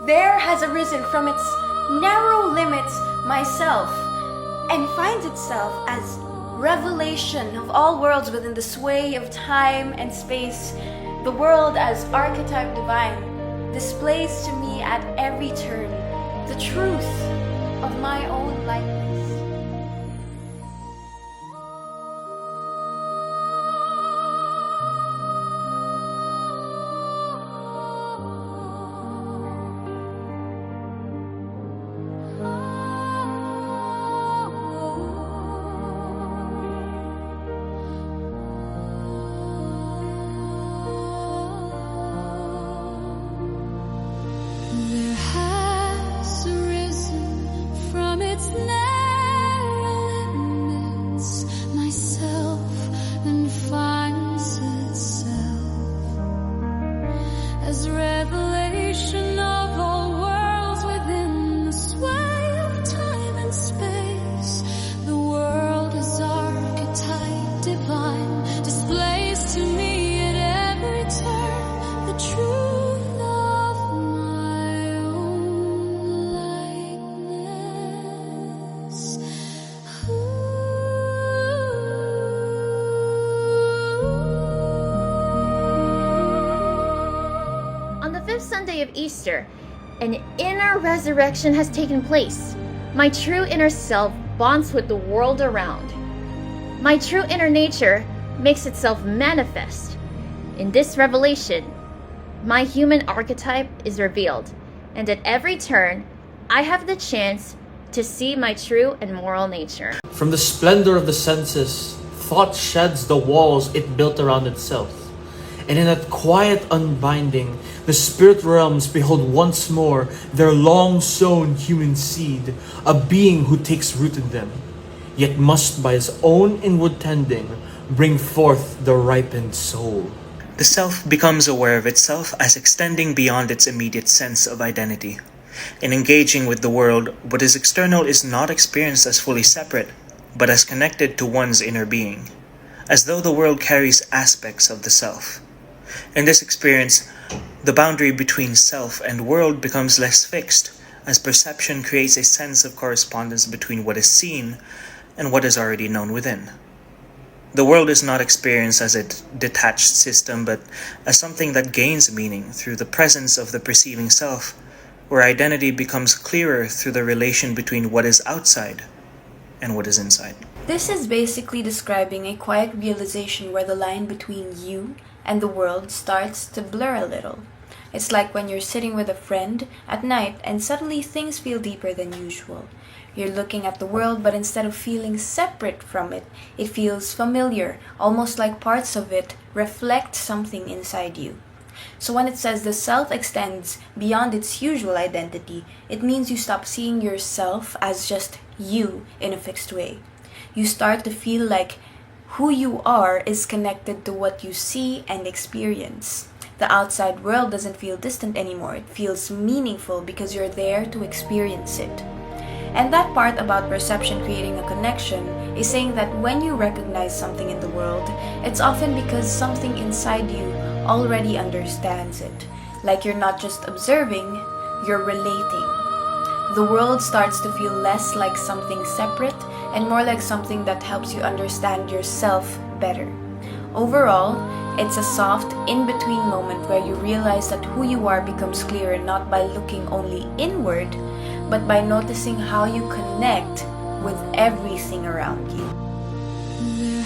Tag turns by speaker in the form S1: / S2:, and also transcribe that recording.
S1: there has arisen from its narrow limits myself, and finds itself as revelation of all worlds within the sway of time and space. The world as archetype divine displays to me at every turn the truth of my own likeness.
S2: There has arisen from its narrow limits myself, and finds itself as revelation of all worlds within the sway of time and space. The world is archetype divine, displays to me at every turn the truth of my own likeness.
S3: On the fifth Sunday of Easter, an inner resurrection has taken place. My true inner self bonds with the world around. My true inner nature makes itself manifest. In this revelation, my human archetype is revealed, and at every turn, I have the chance to see my true and moral nature.
S4: From the splendor of the senses, thought sheds the walls it built around itself. And in that quiet unbinding, the spirit realms behold once more their long-sown human seed, a being who takes root in them, yet must by his own inward tending bring forth the ripened soul.
S5: The self becomes aware of itself as extending beyond its immediate sense of identity. In engaging with the world, what is external is not experienced as fully separate, but as connected to one's inner being, as though the world carries aspects of the self. In this experience, the boundary between self and world becomes less fixed, as perception creates a sense of correspondence between what is seen and what is already known within. The world is not experienced as a detached system, but as something that gains meaning through the presence of the perceiving self, where identity becomes clearer through the relation between what is outside and what is inside.
S1: This is basically describing a quiet realization where the line between you and the world starts to blur a little. It's like when you're sitting with a friend at night and suddenly things feel deeper than usual. You're looking at the world, but instead of feeling separate from it, it feels familiar, almost like parts of it reflect something inside you. So when it says the self extends beyond its usual identity, it means you stop seeing yourself as just you in a fixed way. You start to feel like who you are is connected to what you see and experience. The outside world doesn't feel distant anymore. It feels meaningful because you're there to experience it. And that part about perception creating a connection is saying that when you recognize something in the world, it's often because something inside you already understands it. Like you're not just observing, you're relating. The world starts to feel less like something separate and more like something that helps you understand yourself better. Overall, it's a soft, in-between moment where you realize that who you are becomes clearer not by looking only inward, but by noticing how you connect with everything around you.
S2: There